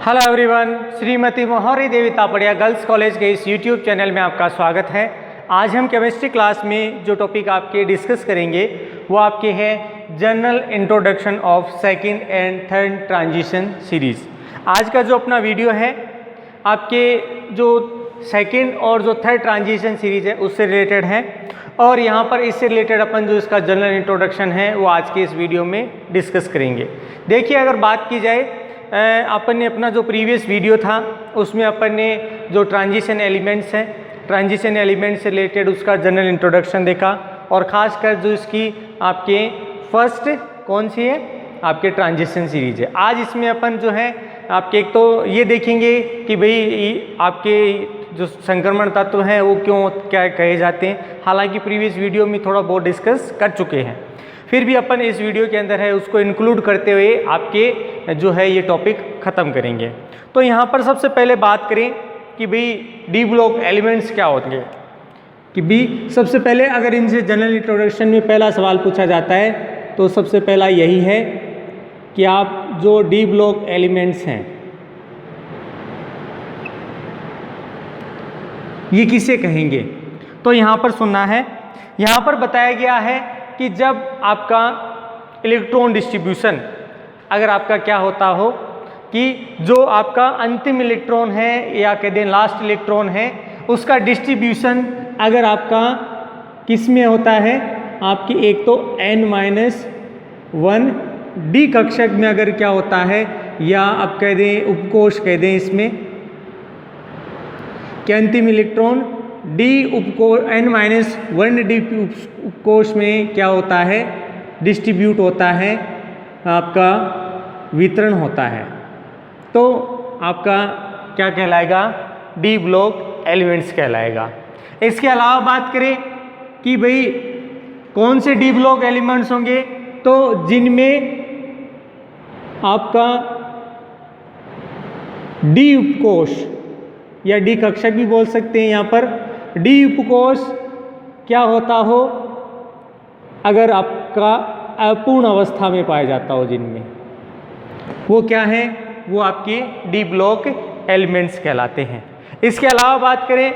Hello everyone, Shrimati मोहरी देवी Tapadia girls college के इस यूट्यूब चैनल में आपका स्वागत है। आज हम केमिस्ट्री क्लास में जो टॉपिक आपके डिस्कस करेंगे वो आपके है general introduction of second and third transition series. आज का जो अपना वीडियो है आपके जो सेकंड और जो थर्ड ट्रांजिशन सीरीज़ है उससे रिलेटेड है, और यहाँ पर इससे रिलेटेड अपन जो इसका जनरल इंट्रोडक्शन है वो आज के इस वीडियो में डिस्कस करेंगे। देखिए, अगर बात की जाए अपन ने अपना जो प्रीवियस वीडियो था उसमें अपन ने जो ट्रांजिशन एलिमेंट्स हैं, ट्रांजिशन एलिमेंट से रिलेटेड उसका जनरल इंट्रोडक्शन देखा, और ख़ासकर जो इसकी आपके फर्स्ट कौन सी है आपके ट्रांजिशन सीरीज है। आज इसमें अपन जो है आपके एक तो ये देखेंगे कि भाई आपके जो संक्रमण तत्व हैं वो क्यों क्या कहे जाते हैं, हालांकि प्रीवियस वीडियो में थोड़ा बहुत डिस्कस कर चुके हैं, फिर भी अपन इस वीडियो के अंदर है उसको इंक्लूड करते हुए आपके जो है ये टॉपिक ख़त्म करेंगे। तो यहाँ पर सबसे पहले बात करें कि भाई डी ब्लॉक एलिमेंट्स क्या होंगे, कि भाई सबसे पहले अगर इनसे जनरल इंट्रोडक्शन में पहला सवाल पूछा जाता है तो सबसे पहला यही है कि आप जो डी ब्लॉक एलिमेंट्स हैं ये किसे कहेंगे। तो यहाँ पर सुनना है, यहाँ पर बताया गया है कि जब आपका इलेक्ट्रॉन डिस्ट्रीब्यूशन अगर आपका क्या होता हो कि जो आपका अंतिम इलेक्ट्रॉन है या कह दें लास्ट इलेक्ट्रॉन है उसका डिस्ट्रीब्यूशन अगर आपका किस में होता है, आपकी एक तो n-1 डी कक्षक में अगर क्या होता है, या आप कह दें उपकोष कह दें इसमें कि अंतिम इलेक्ट्रॉन डी उपकोष n-1 डी उपकोष में क्या होता है, डिस्ट्रीब्यूट होता है, आपका वितरण होता है, तो आपका क्या कहलाएगा, डी ब्लॉक एलिमेंट्स कहलाएगा। इसके अलावा बात करें कि भाई कौन से डी ब्लॉक एलिमेंट्स होंगे, तो जिनमें आपका डी उपकोष या डी कक्षक भी बोल सकते हैं, यहाँ पर डी उपकोष क्या होता हो अगर आपका अपूर्ण अवस्था में पाया जाता हो, जिनमें वो क्या है, वो आपके डी ब्लॉक एलिमेंट्स कहलाते हैं। इसके अलावा बात करें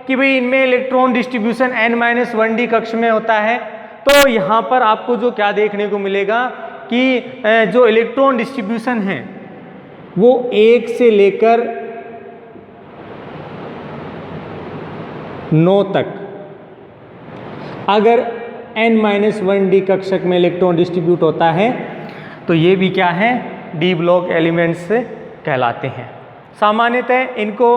कि भाई इनमें इलेक्ट्रॉन डिस्ट्रीब्यूशन n-1 डी कक्ष में होता है, तो यहाँ पर आपको जो क्या देखने को मिलेगा कि जो इलेक्ट्रॉन डिस्ट्रीब्यूशन है वो 1 से लेकर 9 तक अगर n-1 डी कक्षक में इलेक्ट्रॉन डिस्ट्रीब्यूट होता है तो ये भी क्या है, डी ब्लॉक एलिमेंट्स कहलाते हैं। सामान्यतः इनको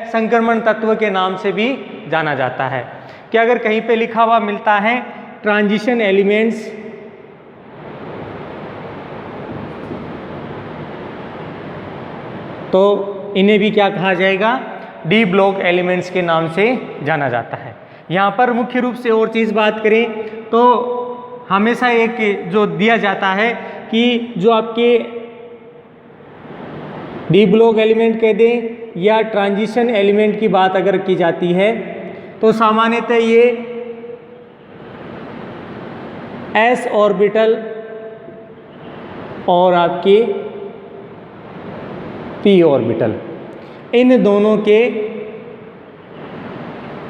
संक्रमण तत्व के नाम से भी जाना जाता है कि अगर कहीं पे लिखा हुआ मिलता है ट्रांजिशन एलिमेंट्स तो इन्हें भी क्या कहा जाएगा, डी ब्लॉक एलिमेंट्स के नाम से जाना जाता है। यहाँ पर मुख्य रूप से और चीज़ बात करें तो हमेशा एक जो दिया जाता है कि जो आपके डी ब्लॉक एलिमेंट कह दें या ट्रांजिशन एलिमेंट की बात अगर की जाती है तो सामान्यतः ये s ऑर्बिटल और आपके p ऑर्बिटल, इन दोनों के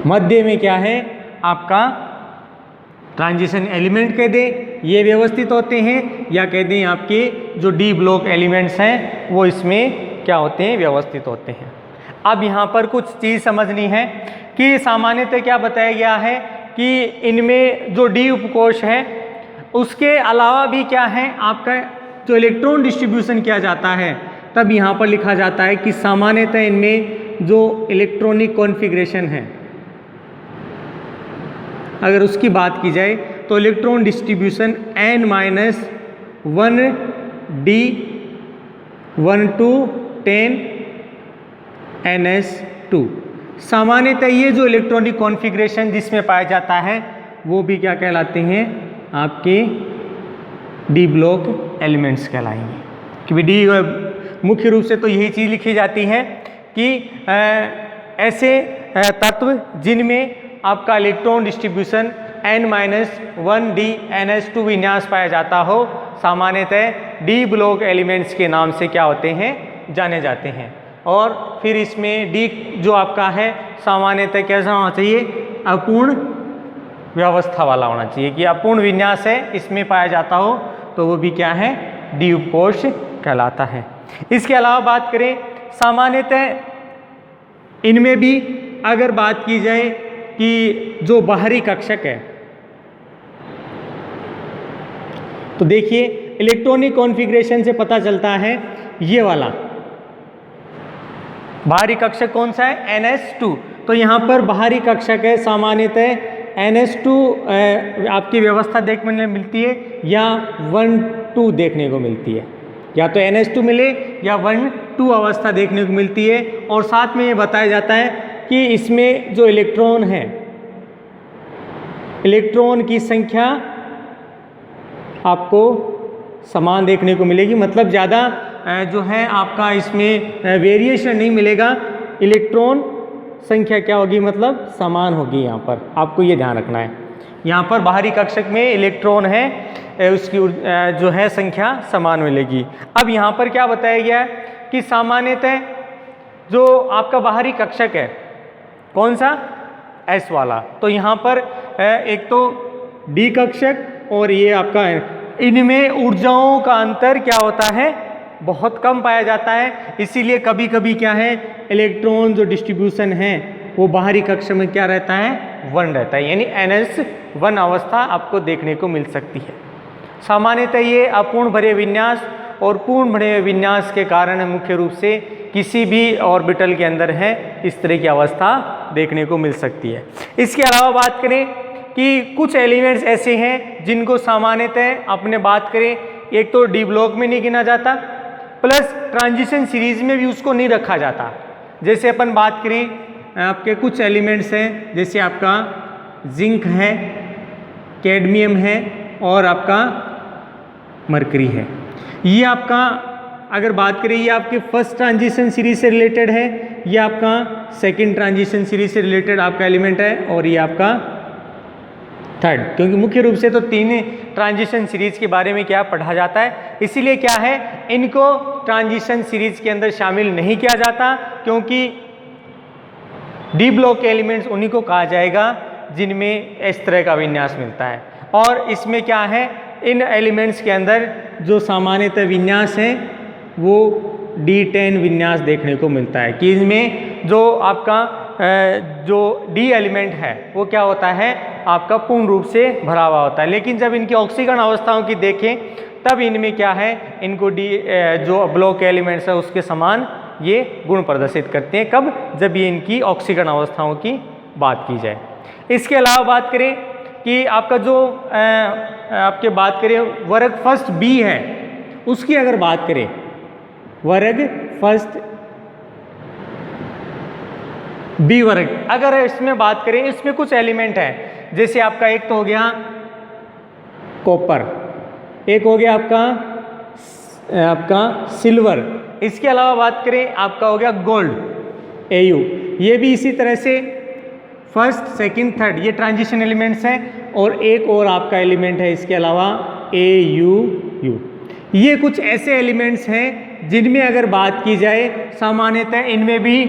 मध्य में क्या है आपका ट्रांजिशन एलिमेंट कह दें ये व्यवस्थित होते हैं, या कह दें आपके जो डी ब्लॉक एलिमेंट्स हैं वो इसमें क्या होते हैं, व्यवस्थित होते हैं। अब यहाँ पर कुछ चीज़ समझनी है कि सामान्यतः क्या बताया गया है कि इनमें जो डी उपकोष है उसके अलावा भी क्या है आपका जो इलेक्ट्रॉन डिस्ट्रीब्यूशन किया जाता है, तब यहाँ पर लिखा जाता है कि सामान्यतः इनमें जो इलेक्ट्रॉनिक कॉन्फ़िगरेशन है अगर उसकी बात की जाए तो electron distribution n-1 D 1 to 10 ns2, सामान्यतः ये जो इलेक्ट्रॉनिक कॉन्फ़िगरेशन जिसमें पाया जाता है वो भी क्या कहलाते हैं, आपके डी ब्लॉक एलिमेंट्स कहलाएंगे। कि डी मुख्य रूप से तो यही चीज़ लिखी जाती है कि ऐसे तत्व जिनमें आपका electron distribution n-1 D ns2 विन्यास पाया जाता हो, सामान्यतः डी ब्लॉक एलिमेंट्स के नाम से क्या होते हैं, जाने जाते हैं। और फिर इसमें डी जो आपका है सामान्यतः कैसा होना चाहिए, अपूर्ण व्यवस्था वाला होना चाहिए, कि अपूर्ण विन्यास है इसमें पाया जाता हो तो वो भी क्या है, डी उपकोष कहलाता है। इसके अलावा बात करें सामान्यतः इनमें भी अगर बात की जाए कि जो बाहरी कक्षक है, तो देखिए इलेक्ट्रॉनिक कॉन्फ़िगरेशन से पता चलता है ये वाला बाहरी कक्षक कौन सा है, NS2। तो यहाँ पर बाहरी कक्षक है सामान्यतः NS2 आपकी व्यवस्था देखने मिलती है या 1-2 देखने को मिलती है, या तो NS2 मिले या 1-2 अवस्था देखने को मिलती है। और साथ में ये बताया जाता है कि इसमें जो इलेक्ट्रॉन है, इलेक्ट्रॉन की संख्या आपको समान देखने को मिलेगी, मतलब ज़्यादा जो है आपका इसमें वेरिएशन नहीं मिलेगा, इलेक्ट्रॉन संख्या क्या होगी, मतलब समान होगी। यहाँ पर आपको ये ध्यान रखना है, यहाँ पर बाहरी कक्षक में इलेक्ट्रॉन है उसकी जो है संख्या समान मिलेगी। अब यहाँ पर क्या बताया गया है कि सामान्यतः जो आपका बाहरी कक्षक है कौन सा, S वाला, तो यहाँ पर एक तो डी कक्षक और ये आपका है, इनमें ऊर्जाओं का अंतर क्या होता है, बहुत कम पाया जाता है। इसीलिए कभी कभी क्या है, इलेक्ट्रॉन जो डिस्ट्रीब्यूशन है वो बाहरी कक्षक में क्या रहता है, 1 रहता है, यानी NS1 अवस्था आपको देखने को मिल सकती है। सामान्यतः ये अपूर्ण भरे विन्यास और पूर्ण भरे विन्यास के कारण मुख्य रूप से किसी भी ऑर्बिटल के अंदर है इस तरह की अवस्था देखने को मिल सकती है। इसके अलावा बात करें कि कुछ एलिमेंट्स ऐसे हैं जिनको सामान्यतः अपने बात करें, एक तो डी ब्लॉक में नहीं गिना जाता, प्लस ट्रांजिशन सीरीज में भी उसको नहीं रखा जाता। जैसे अपन बात करें आपके कुछ एलिमेंट्स हैं, जैसे आपका जिंक है, कैडमियम है और आपका मरकरी है। ये आपका अगर बात करें ये आपके फर्स्ट ट्रांजिशन सीरीज से रिलेटेड है, ये आपका सेकंड ट्रांजिशन सीरीज से रिलेटेड आपका एलिमेंट है, और ये आपका थर्ड, क्योंकि मुख्य रूप से तो 3 ट्रांजिशन सीरीज के बारे में क्या पढ़ा जाता है, इसीलिए क्या है इनको ट्रांजिशन सीरीज के अंदर शामिल नहीं किया जाता, क्योंकि डी ब्लॉक के एलिमेंट्स उन्हीं को कहा जाएगा जिनमें इस तरह का विन्यास मिलता है। और इसमें क्या है, इन एलिमेंट्स के अंदर जो सामान्यतः विन्यास है वो D10 विन्यास देखने को मिलता है, कि इनमें जो आपका जो डी एलिमेंट है वो क्या होता है, आपका पूर्ण रूप से भरा हुआ होता है। लेकिन जब इनकी ऑक्सीकरण अवस्थाओं की देखें तब इनमें क्या है, इनको डी जो ब्लॉक एलिमेंट्स है उसके समान ये गुण प्रदर्शित करते हैं। कब, जब ये इनकी ऑक्सीकरण अवस्थाओं की बात की जाए। इसके अलावा बात करें कि आपका जो आपके बात करें वर्ग फर्स्ट बी है, उसकी अगर बात करें वर्ग फर्स्ट बी वर्ग, अगर इसमें बात करें, इसमें कुछ एलिमेंट है, जैसे आपका एक तो हो गया कॉपर, एक हो गया आपका सिल्वर, इसके अलावा बात करें आपका हो गया गोल्ड Au, ये भी इसी तरह से फर्स्ट सेकंड थर्ड ये ट्रांजिशन एलिमेंट्स हैं, और एक और आपका एलिमेंट है इसके अलावा AuU। ये कुछ ऐसे एलिमेंट्स हैं जिनमें अगर बात की जाए सामान्यतः इनमें भी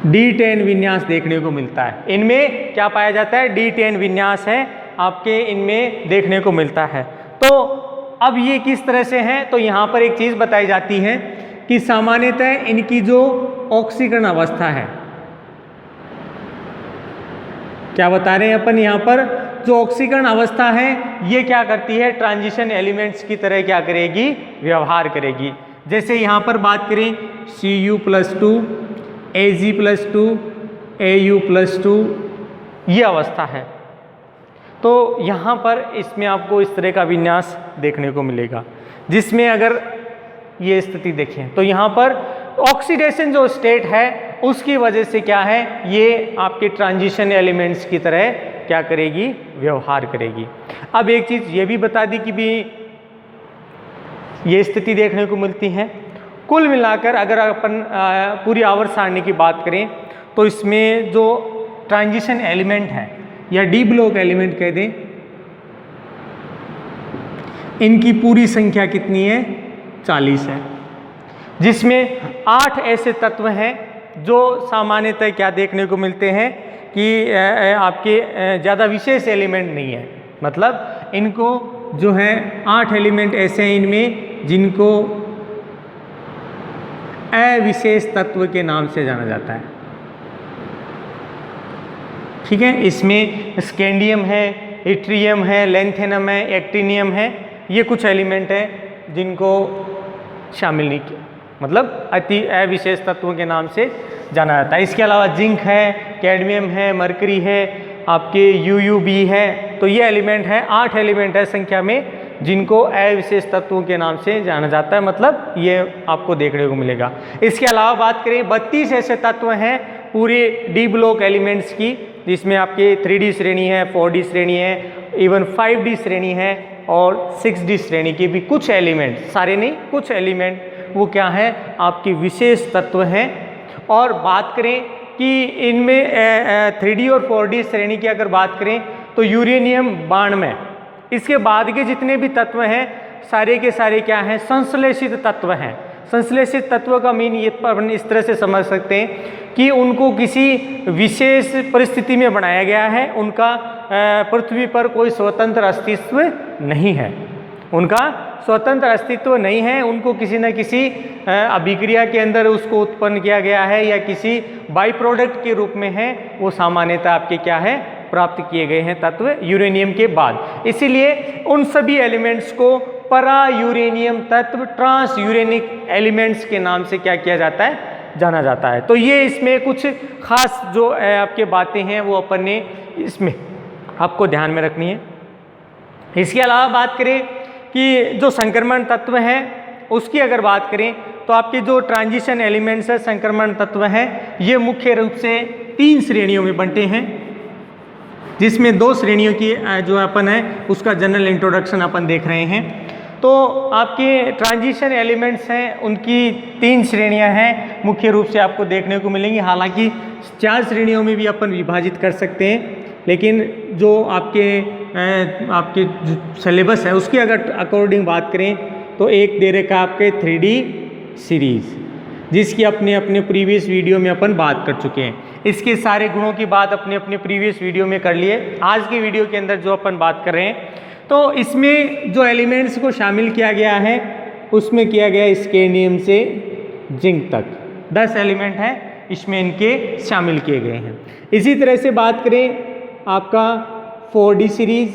D10 विन्यास देखने को मिलता है। इनमें क्या पाया जाता है, D10 विन्यास है आपके इनमें देखने को मिलता है। तो अब ये किस तरह से हैं, तो यहाँ पर एक चीज़ बताई जाती है कि सामान्यतः इनकी जो ऑक्सीकरण अवस्था है, क्या बता रहे हैं अपन यहाँ पर, जो ऑक्सीकरण अवस्था है ये क्या करती है, ट्रांजिशन एलिमेंट्स की तरह क्या करेगी, व्यवहार करेगी। जैसे यहाँ पर बात करें Cu+2 Ag+2 Au+2 ये अवस्था है, तो यहाँ पर इसमें आपको इस तरह का विन्यास देखने को मिलेगा, जिसमें अगर ये स्थिति देखें तो यहाँ पर ऑक्सीडेशन जो स्टेट है उसकी वजह से क्या है, ये आपके ट्रांजिशन एलिमेंट्स की तरह क्या करेगी, व्यवहार करेगी। अब एक चीज़ ये भी बता दी कि भी ये स्थिति देखने को मिलती है। कुल मिलाकर अगर अपन पूरी आवर्त सारणी की बात करें तो इसमें जो ट्रांजिशन एलिमेंट है या डी ब्लॉक एलिमेंट कह दें, इनकी पूरी संख्या कितनी है, 40 है। जिसमें 8 ऐसे तत्व हैं जो सामान्यतः क्या देखने को मिलते हैं कि आपके ज़्यादा विशेष एलिमेंट नहीं है, मतलब इनको जो है 8 एलिमेंट ऐसे हैं इनमें जिनको अविशेष तत्व के नाम से जाना जाता है। ठीक है, इसमें स्कैंडियम है, इट्रियम है, लैंथेनम है, एक्टिनियम है, ये कुछ एलिमेंट है जिनको शामिल नहीं किया, मतलब अति अविशेष तत्वों के नाम से जाना जाता है। इसके अलावा जिंक है, कैडमियम है, मरकरी है, आपके यूयूबी है, तो ये एलिमेंट है, 8 एलिमेंट है संख्या में जिनको अविशेष तत्वों के नाम से जाना जाता है, मतलब ये आपको देखने को मिलेगा। इसके अलावा बात करें 32 ऐसे तत्व हैं पूरे डी ब्लॉक एलिमेंट्स की, जिसमें आपके 3D श्रेणी है, 4D श्रेणी है, इवन 5D श्रेणी है और 6D श्रेणी के भी कुछ एलिमेंट, सारे नहीं कुछ एलिमेंट वो क्या है आपकी विशेष तत्व हैं। और बात करें कि इनमें 3D और 4D श्रेणी की अगर बात करें तो यूरेनियम 92, इसके बाद के जितने भी तत्व हैं सारे के सारे क्या हैं संश्लेषित तत्व हैं। संश्लेषित तत्व का मीन ये अपन इस तरह से समझ सकते हैं कि उनको किसी विशेष परिस्थिति में बनाया गया है, उनका पृथ्वी पर कोई स्वतंत्र अस्तित्व नहीं है, उनका स्वतंत्र अस्तित्व नहीं है, उनको किसी न किसी अभिक्रिया के अंदर उसको उत्पन्न किया गया है या किसी बाई प्रोडक्ट के रूप में है, वो सामान्यतः आपके क्या है प्राप्त किए गए हैं तत्व यूरेनियम के बाद। इसीलिए उन सभी एलिमेंट्स को परा यूरेनियम तत्व, ट्रांस यूरेनिक एलिमेंट्स के नाम से क्या किया जाता है जाना जाता है। तो ये इसमें कुछ खास जो आपके बातें हैं वो अपन ने इसमें आपको ध्यान में रखनी है। इसके अलावा बात करें कि जो संक्रमण तत्व हैं उसकी अगर बात करें तो आपके जो ट्रांजिशन एलिमेंट्स है संक्रमण तत्व हैं ये मुख्य रूप से 3 श्रेणियों में बंटे हैं, जिसमें 2 श्रेणियों की जो अपन है उसका जनरल इंट्रोडक्शन अपन देख रहे हैं। तो आपके ट्रांजिशन एलिमेंट्स हैं उनकी 3 श्रेणियां हैं मुख्य रूप से आपको देखने को मिलेंगी, हालांकि 4 श्रेणियों में भी अपन विभाजित कर सकते हैं, लेकिन जो आपके जो सिलेबस है उसकी अगर अकॉर्डिंग बात करें तो एक दे रखा आपके 3D सीरीज़, जिसकी अपने प्रीवियस वीडियो में अपन बात कर चुके हैं। इसके सारे गुणों की बात अपने प्रीवियस वीडियो में कर लिए। आज की वीडियो के अंदर जो अपन बात कर रहे हैं तो इसमें जो एलिमेंट्स को शामिल किया गया है उसमें किया गया स्कैंडियम से जिंक तक 10 एलिमेंट हैं इसमें इनके शामिल किए गए हैं। इसी तरह से बात करें आपका 4D सीरीज़,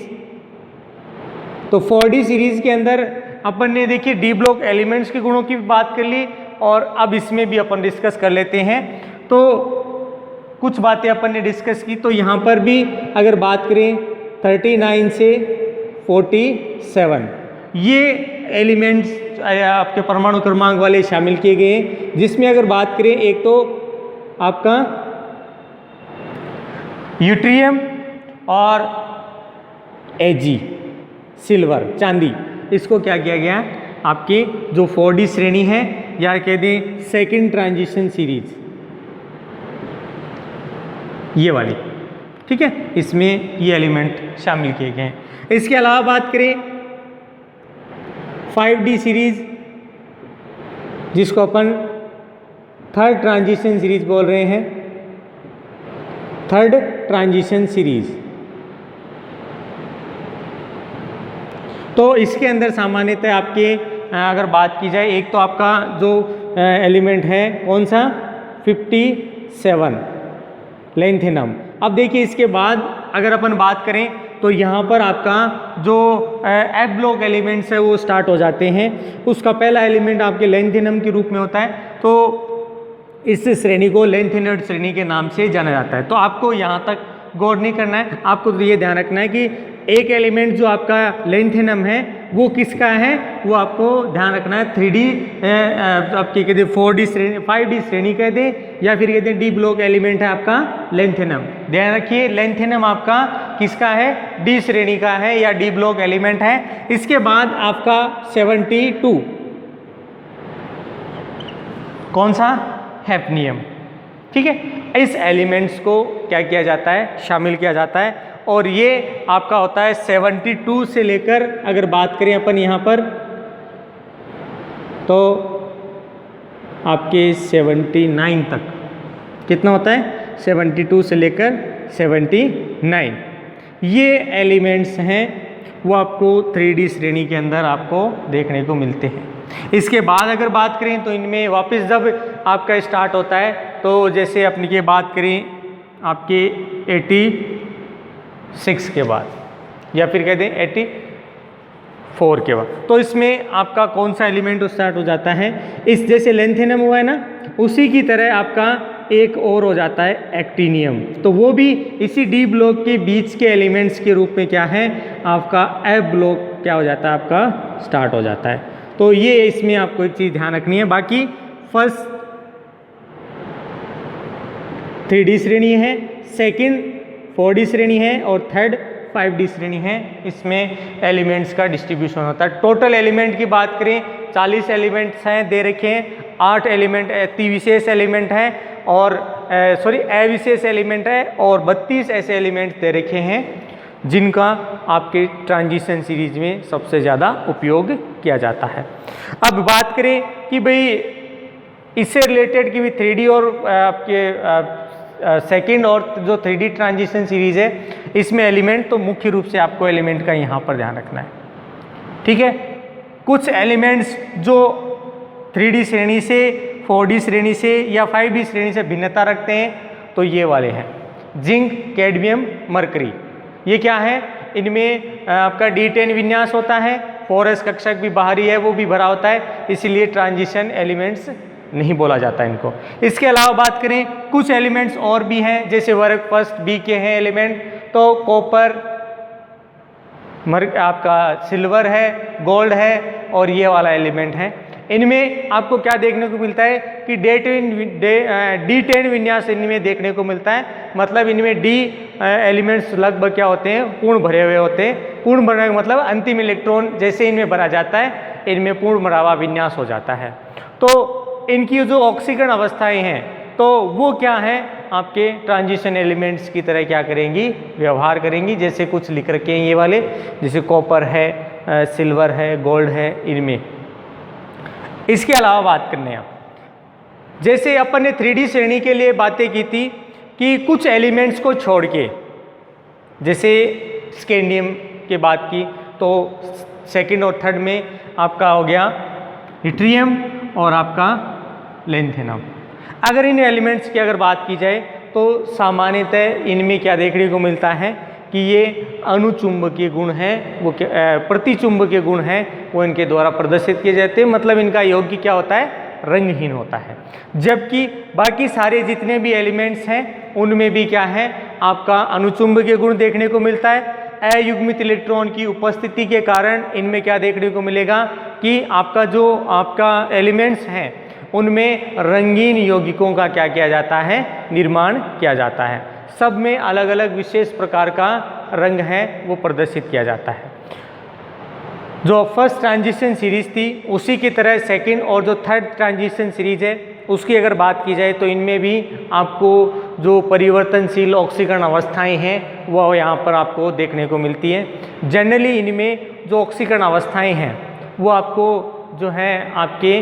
तो 4D सीरीज़ के अंदर अपन ने देखिए डी ब्लॉक एलिमेंट्स के गुणों की बात कर ली और अब इसमें भी अपन डिस्कस कर लेते हैं। तो कुछ बातें अपन ने डिस्कस की, तो यहाँ पर भी अगर बात करें 39 से 47 ये एलिमेंट्स आपके परमाणु क्रमांक वाले शामिल किए गए हैं, जिसमें अगर बात करें एक तो आपका यूट्रियम और Ag सिल्वर चांदी, इसको क्या किया गया आपकी जो 4D श्रेणी है या कह दें सेकंड ट्रांजिशन सीरीज ये वाली, ठीक है, इसमें ये एलिमेंट शामिल किए गए हैं। इसके अलावा बात करें 5D सीरीज जिसको अपन थर्ड ट्रांजिशन सीरीज बोल रहे हैं, थर्ड ट्रांजिशन सीरीज, तो इसके अंदर सामान्यतः आपके अगर बात की जाए एक तो आपका जो एलिमेंट है कौन सा 57 लैंथेनम। अब देखिए इसके बाद अगर अपन बात करें तो यहाँ पर आपका जो एफ ब्लॉक एलिमेंट्स है वो स्टार्ट हो जाते हैं। उसका पहला एलिमेंट आपके लैंथेनम के रूप में होता है, तो इस श्रेणी को लैंथेनोइड श्रेणी के नाम से जाना जाता है। तो आपको यहाँ तक गौर नहीं करना है, आपको तो ये ध्यान रखना है कि एक एलिमेंट जो आपका लैंथेनम है वो किसका है, वो आपको ध्यान रखना है 3D आपके कहते 4D श्रेणी 5D श्रेणी कहते हैं या फिर कहते हैं डी ब्लॉक एलिमेंट है आपका लैंथेनम। ध्यान रखिए लैंथेनम आपका किसका है, डी श्रेणी का है या डी ब्लॉक एलिमेंट है। इसके बाद आपका 72 कौन सा, हैफनियम, ठीक है। इस एलिमेंट्स को क्या किया जाता है, शामिल किया जाता है और ये आपका होता है 72 से लेकर अगर बात करें अपन यहाँ पर तो आपके 79 तक। कितना होता है? 72 से लेकर 79 ये एलिमेंट्स हैं वो आपको 3D श्रेणी के अंदर आपको देखने को मिलते हैं। इसके बाद अगर बात करें तो इनमें वापस जब आपका स्टार्ट होता है तो जैसे अपनी की बात करें आपके 86 के बाद या फिर कह दें 84 के बाद, तो इसमें आपका कौन सा एलिमेंट स्टार्ट हो जाता है? इस जैसे लेंथेनम हुआ है ना, उसी की तरह आपका एक और हो जाता है एक्टिनियम, तो वो भी इसी डी ब्लॉक के बीच के एलिमेंट्स के रूप में क्या है आपका एफ ब्लॉक क्या हो जाता है आपका स्टार्ट हो जाता है। तो ये इसमें आपको एक चीज़ ध्यान रखनी है। बाकी फर्स्ट 3D श्रेणी है, सेकंड 4D श्रेणी है और थर्ड 5D श्रेणी है। इसमें एलिमेंट्स का डिस्ट्रीब्यूशन होता है। टोटल एलिमेंट की बात करें 40 एलिमेंट्स हैं दे रखे हैं, 8 एलिमेंट अति विशेष एलिमेंट हैं और अविशेष एलिमेंट है और 32 ऐसे एलिमेंट्स दे रखे हैं जिनका आपके ट्रांजिशन सीरीज में सबसे ज़्यादा उपयोग किया जाता है। अब बात करें कि भाई इससे रिलेटेड कि भी 3D और आपके सेकंड और जो 3D ट्रांजिशन सीरीज है इसमें एलिमेंट, तो मुख्य रूप से आपको एलिमेंट का यहाँ पर ध्यान रखना है। ठीक है, कुछ एलिमेंट्स जो 3D श्रेणी से 4D श्रेणी से या 5D श्रेणी से भिन्नता रखते हैं तो ये वाले हैं जिंक, कैडमियम, मरकरी। ये क्या है? इनमें आपका D10 विन्यास होता है, 4s कक्षक भी बाहरी है वो भी भरा होता है, इसीलिए ट्रांजिशन एलिमेंट्स नहीं बोला जाता इनको। इसके अलावा बात करें कुछ एलिमेंट्स और भी हैं जैसे वर्ग फर्स्ट बी के हैं एलिमेंट, तो कॉपर, आपका सिल्वर है, गोल्ड है और ये वाला एलिमेंट है। इनमें आपको क्या देखने को मिलता है कि D10 विन्यास इनमें देखने को मिलता है, मतलब इनमें D एलिमेंट्स लगभग क्या होते हैं पूर्ण भरे हुए होते हैं। पूर्ण भरने का मतलब अंतिम इलेक्ट्रॉन जैसे इनमें भरा जाता है इनमें पूर्ण भरा हुआ विन्यास हो जाता है। तो इनकी जो ऑक्सीकरण अवस्थाएं हैं तो वो क्या है आपके ट्रांजिशन एलिमेंट्स की तरह क्या करेंगी व्यवहार करेंगी। जैसे कुछ लिख रखे हैं ये वाले, जैसे कॉपर है, सिल्वर है, गोल्ड है इनमें। इसके अलावा बात करने हैं जैसे अपन ने 3D श्रेणी के लिए बातें की थी कि कुछ एलिमेंट्स को छोड़ के, जैसे स्कैंडियम की बात की तो सेकंड और थर्ड में आपका हो गया इट्रियम और आपका लेंथेनम। अगर इन एलिमेंट्स की अगर बात की जाए तो सामान्यतः इनमें क्या देखने को मिलता है कि ये अनुचुंबकीय गुण हैं, वो प्रतिचुंबकीय गुण हैं वो इनके द्वारा प्रदर्शित किए जाते हैं, मतलब इनका योग्य क्या होता है रंगहीन होता है। जबकि बाकी सारे जितने भी एलिमेंट्स हैं उनमें भी क्या है आपका अनुचुंबकीय गुण देखने को मिलता है। अयुग्मित इलेक्ट्रॉन की उपस्थिति के कारण इनमें क्या देखने को मिलेगा कि आपका जो आपका एलिमेंट्स हैं उनमें रंगीन यौगिकों का क्या किया जाता है निर्माण किया जाता है। सब में अलग अलग विशेष प्रकार का रंग है वो प्रदर्शित किया जाता है। जो फर्स्ट ट्रांजिशन सीरीज थी उसी की तरह सेकंड और जो थर्ड ट्रांजिशन सीरीज है उसकी अगर बात की जाए तो इनमें भी आपको जो परिवर्तनशील ऑक्सीकरण अवस्थाएं हैं वह यहाँ पर आपको देखने को मिलती हैं। जनरली इनमें जो ऑक्सीकरण अवस्थाएं हैं वो आपको जो है आपके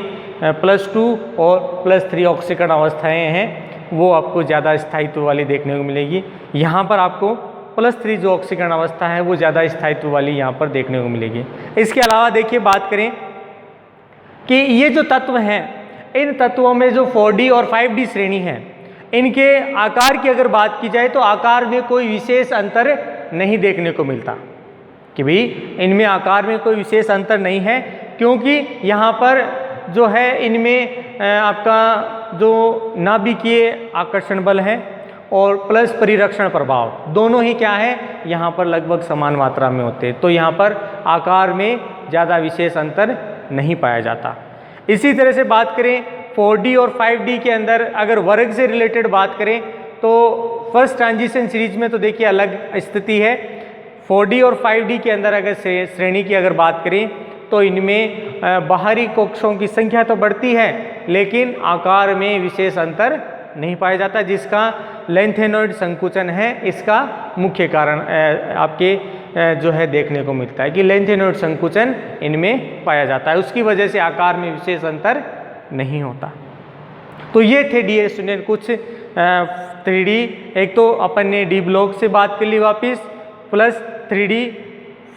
+2 और +3 ऑक्सीकरण अवस्थाएं हैं वो आपको ज़्यादा स्थायित्व वाली देखने को मिलेगी। यहाँ पर आपको +3 जो ऑक्सीकरण अवस्था है वो ज़्यादा स्थायित्व वाली यहाँ पर देखने को मिलेगी। इसके अलावा देखिए बात करें कि ये जो तत्व हैं इन तत्वों में जो 4D और 5D श्रेणी है इनके आकार की अगर बात की जाए तो आकार में कोई विशेष अंतर नहीं देखने को मिलता कि भाई इनमें आकार में कोई विशेष अंतर नहीं है, क्योंकि यहाँ पर जो है इनमें आपका जो नाभिकीय आकर्षण बल है और प्लस परिरक्षण प्रभाव दोनों ही क्या है यहाँ पर लगभग समान मात्रा में होते हैं, तो यहाँ पर आकार में ज़्यादा विशेष अंतर नहीं पाया जाता। इसी तरह से बात करें 4D और 5D के अंदर अगर वर्ग से रिलेटेड बात करें तो फर्स्ट ट्रांजिशन सीरीज में तो देखिए अलग स्थिति है। 4D और 5D के अंदर अगर श्रेणी की अगर बात करें तो इनमें बाहरी कक्षों की संख्या तो बढ़ती है लेकिन आकार में विशेष अंतर नहीं पाया जाता, जिसका लेंथेनॉइड संकुचन है इसका मुख्य कारण आपके जो है देखने को मिलता है कि लेंथेनॉइड संकुचन इनमें पाया जाता है, उसकी वजह से आकार में विशेष अंतर नहीं होता। तो ये थे डियर स्टूडेंट कुछ 3D, एक तो अपन ने डी ब्लॉक से बात कर ली वापस, प्लस 3D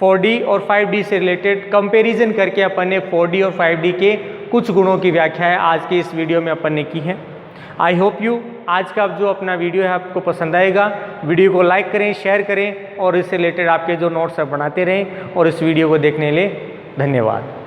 4D और 5D से रिलेटेड कंपैरिजन करके अपन ने 4D और 5D के कुछ गुणों की व्याख्या है आज के इस वीडियो में अपन ने की है। आई होप यू आज का जो अपना वीडियो है आपको पसंद आएगा। वीडियो को लाइक करें, शेयर करें और इससे रिलेटेड आपके जो नोट्स है बनाते रहें और इस वीडियो को देखने के लिए धन्यवाद।